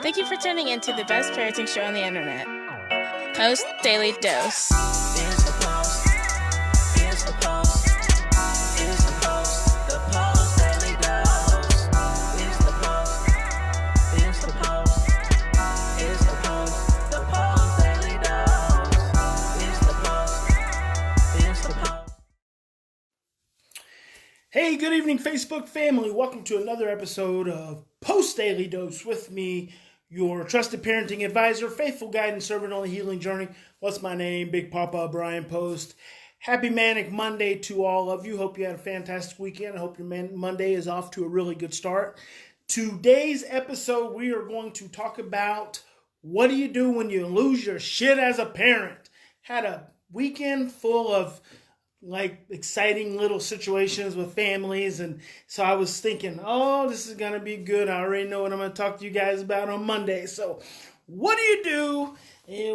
Thank you for tuning in to the best parenting show on the internet, Post Daily Dose. It's the Post. It's the Post. It's the Post. The Post Daily Dose. It's the Post. It's the Post. It's the Post. The Post Daily Dose. It's the Post. It's the Post. Hey, good evening, Facebook family. Welcome to another episode of Post Daily Dose with me, your trusted parenting advisor, faithful guide and servant on the healing journey. What's my name? Big Papa Brian+Post. Happy Manic Monday to all of you. Hope you had a fantastic weekend. I hope your Monday is off to a really good start. Today's episode, we are going to talk about what do you do when you lose your shit as a parent. Had a weekend full of exciting little situations with families, and so I was thinking, oh, this is gonna be good. I already know what I'm gonna talk to you guys about on Monday. So what do you do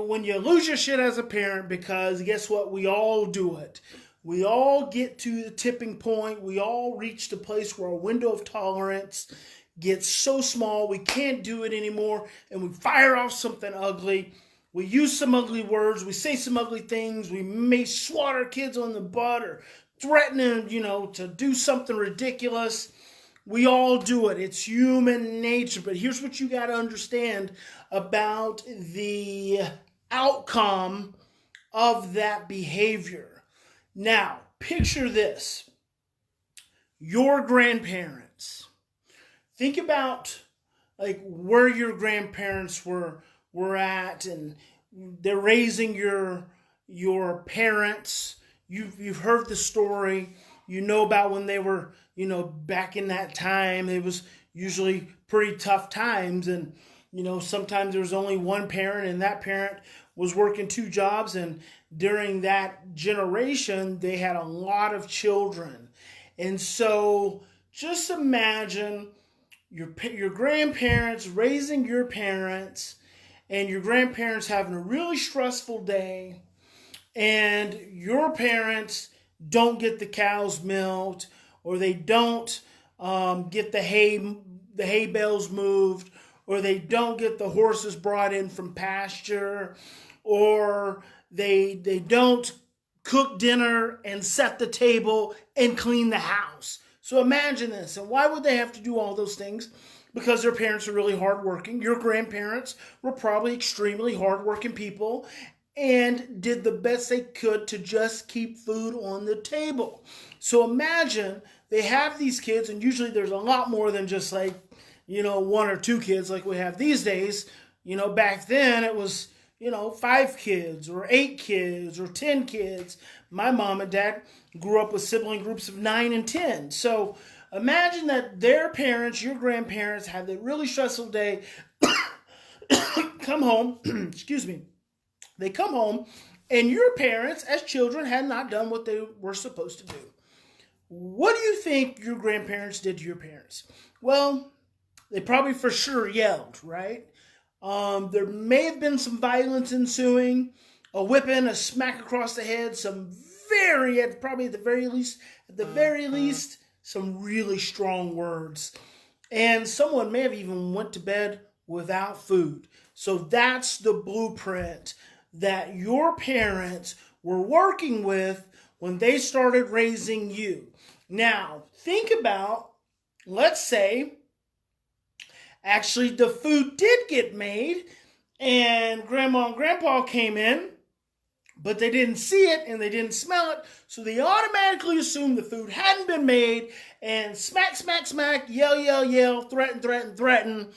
when you lose your shit as a parent? Because guess what, we all do it. We all get to the tipping point. We all reach the place where our window of tolerance gets so small we can't do it anymore, and we fire off something ugly. We use some ugly words, we say some ugly things, we may swat our kids on the butt or threaten them, to do something ridiculous. We all do it. It's human nature. But here's what you got to understand about the outcome of that behavior. Now, picture this. Your grandparents. Think about where your grandparents were at, and they're raising your parents. You've heard the story. You know about when they were, back in that time. It was usually pretty tough times, and sometimes there was only one parent, and that parent was working two jobs, and during that generation they had a lot of children. And so just imagine your grandparents raising your parents, and your grandparents having a really stressful day, and your parents don't get the cows milked, or they don't get the hay bales moved, or they don't get the horses brought in from pasture, or they don't cook dinner and set the table and clean the house. So imagine this. And why would they have to do all those things? Because their parents are really hardworking. Your grandparents were probably extremely hardworking people and did the best they could to just keep food on the table. So imagine they have these kids, and usually there's a lot more than just one or two kids like we have these days. Back then it was, 5 kids or 8 kids or 10 kids. My mom and dad grew up with sibling groups of 9 and 10. So imagine that their parents, your grandparents, had a really stressful day, come home, excuse me, they come home, and your parents, as children, had not done what they were supposed to do. What do you think your grandparents did to your parents? Well, they probably for sure yelled, right? There may have been some violence ensuing, a whipping, a smack across the head, some at the very least, some really strong words. And someone may have even went to bed without food. So that's the blueprint that your parents were working with when they started raising you. Now, think about, let's say, actually the food did get made, and Grandma and Grandpa came in, but they didn't see it and they didn't smell it, so they automatically assumed the food hadn't been made, and smack, smack, smack, yell, yell, yell, threaten, threaten, threaten.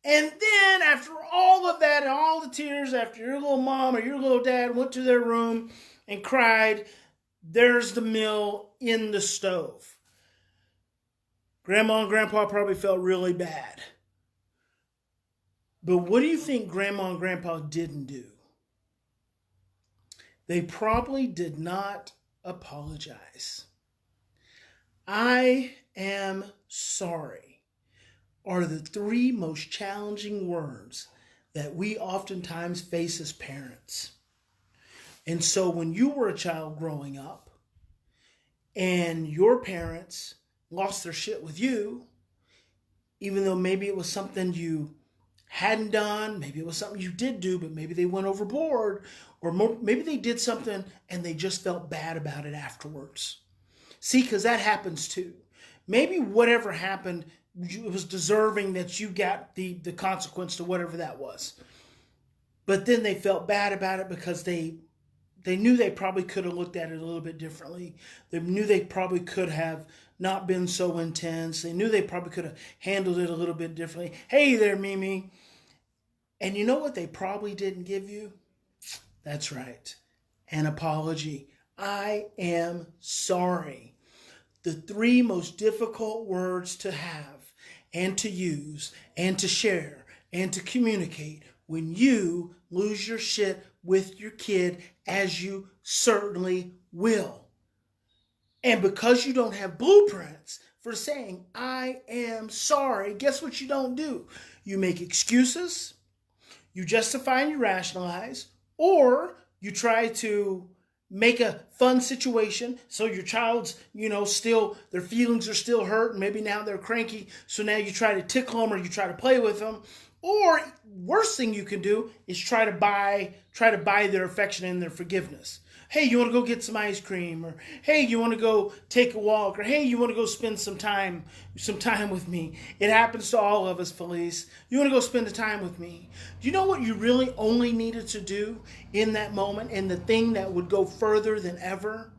And then after all of that and all the tears, after your little mom or your little dad went to their room and cried, there's the meal in the stove. Grandma and Grandpa probably felt really bad. But what do you think Grandma and Grandpa didn't do? They probably did not apologize. I am sorry are the 3 most challenging words that we oftentimes face as parents. And so when you were a child growing up and your parents lost their shit with you, even though maybe it was something you hadn't done. Maybe it was something you did do, but maybe they went overboard, or maybe they did something and they just felt bad about it afterwards. See, because that happens too. Maybe whatever happened, it was deserving that you got the consequence to whatever that was. But then they felt bad about it because they knew they probably could have looked at it a little bit differently. They knew they probably could have not been so intense. They knew they probably could have handled it a little bit differently. Hey there, Mimi. And you know what they probably didn't give you? That's right. An apology. I am sorry. The 3 most difficult words to have and to use and to share and to communicate when you lose your shit with your kid, as you certainly will. And because you don't have blueprints for saying, I am sorry, guess what you don't do? You make excuses, you justify and you rationalize, or you try to make a fun situation so your child's, still, their feelings are still hurt, and maybe now they're cranky, so now you try to tickle them or you try to play with them. Or worst thing you can do is try to buy their affection and their forgiveness. Hey, you want to go get some ice cream? Or hey, you want to go take a walk? Or hey, you want to go spend some time with me? It happens to all of us, Felice. You want to go spend the time with me? Do you know what you really only needed to do in that moment, and the thing that would go further than ever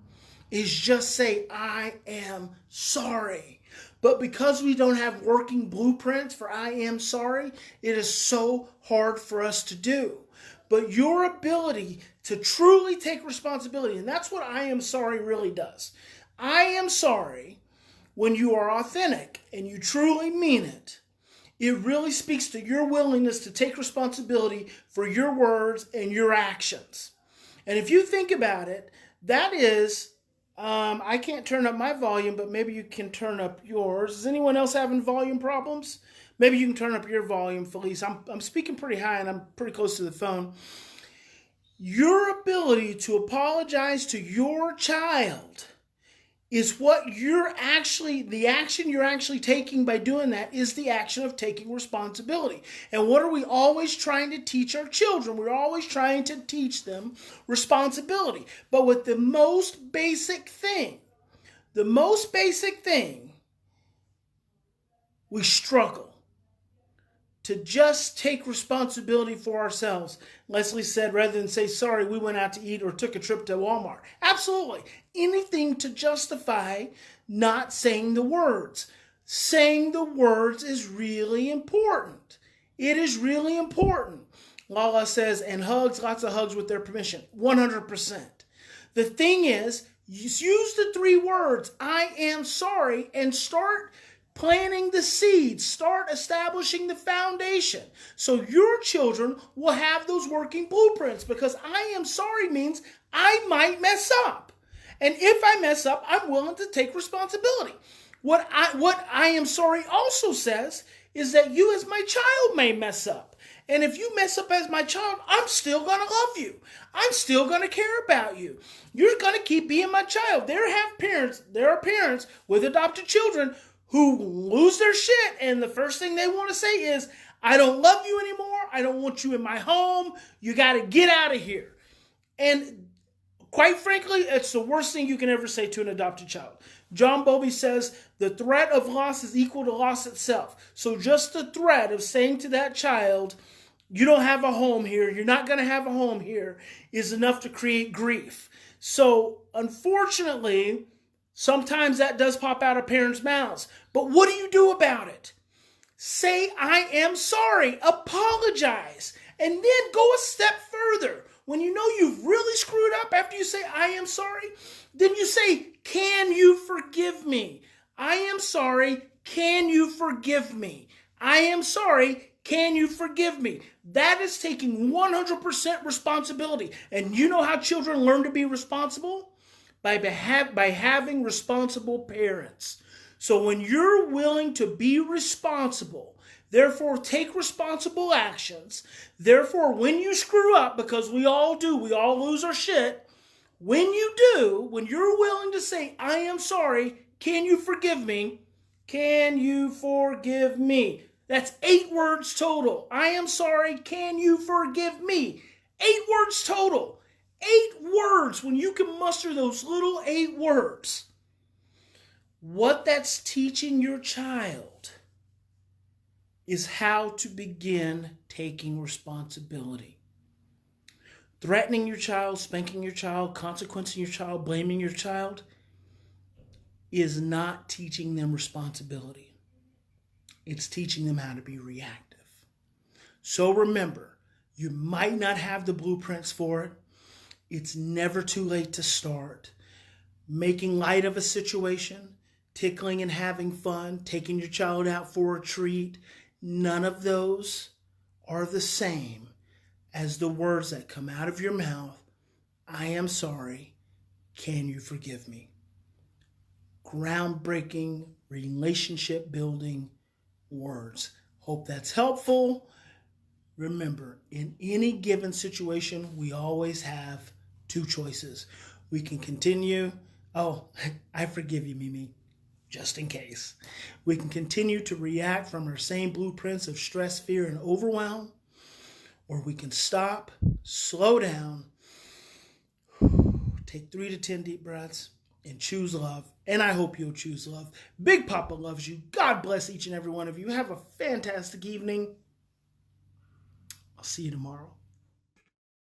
is just say, I am sorry. But because we don't have working blueprints for I am sorry, it is so hard for us to do. But your ability to truly take responsibility, and that's what I am sorry really does. I am sorry when you are authentic and you truly mean it. It really speaks to your willingness to take responsibility for your words and your actions. And if you think about it, that is... I can't turn up my volume, but maybe you can turn up yours. Is anyone else having volume problems? Maybe you can turn up your volume, Felice. I'm speaking pretty high and I'm pretty close to the phone. Your ability to apologize to your child is what the action you're actually taking by doing that is the action of taking responsibility. And what are we always trying to teach our children? We're always trying to teach them responsibility. But with the most basic thing, we struggle to just take responsibility for ourselves. Leslie said, rather than say, sorry, we went out to eat or took a trip to Walmart. Absolutely. Anything to justify not saying the words. Saying the words is really important. It is really important. Lala says, and hugs, lots of hugs with their permission. 100%. The thing is, use the 3 words, I am sorry, and start planting the seeds, start establishing the foundation so your children will have those working blueprints, because I am sorry means I might mess up. And if I mess up, I'm willing to take responsibility. What I am sorry also says is that you as my child may mess up. And if you mess up as my child, I'm still going to love you. I'm still going to care about you. You're going to keep being my child. There are parents with adopted children who lose their shit, and the first thing they want to say is, I don't love you anymore. I don't want you in my home. You got to get out of here. And quite frankly, it's the worst thing you can ever say to an adopted child. John Bowlby says, the threat of loss is equal to loss itself. So just the threat of saying to that child, you don't have a home here, you're not going to have a home here, is enough to create grief. So unfortunately, sometimes that does pop out of parents' mouths. But what do you do about it? Say, I am sorry. Apologize. And then go a step further. When you know you've really screwed up, after you say, I am sorry, then you say, can you forgive me? I am sorry. Can you forgive me? I am sorry. Can you forgive me? That is taking 100% responsibility. And you know how children learn to be responsible? By having responsible parents. So when you're willing to be responsible, therefore take responsible actions, therefore when you screw up, because we all do, we all lose our shit, when you do, when you're willing to say, I am sorry, can you forgive me? Can you forgive me? That's 8 words total. I am sorry, can you forgive me? 8 words total. 8 words, when you can muster those little 8 words. What that's teaching your child is how to begin taking responsibility. Threatening your child, spanking your child, consequencing your child, blaming your child is not teaching them responsibility. It's teaching them how to be reactive. So remember, you might not have the blueprints for it. It's never too late to start. Making light of a situation, tickling and having fun, taking your child out for a treat, none of those are the same as the words that come out of your mouth. I am sorry, can you forgive me? Groundbreaking, relationship building words. Hope that's helpful. Remember, in any given situation, we always have 2 choices. We can continue. Oh, I forgive you, Mimi, just in case. We can continue to react from our same blueprints of stress, fear, and overwhelm, or we can stop, slow down, take 3 to 10 deep breaths, and choose love. And I hope you'll choose love. Big Papa loves you. God bless each and every one of you. Have a fantastic evening. I'll see you tomorrow.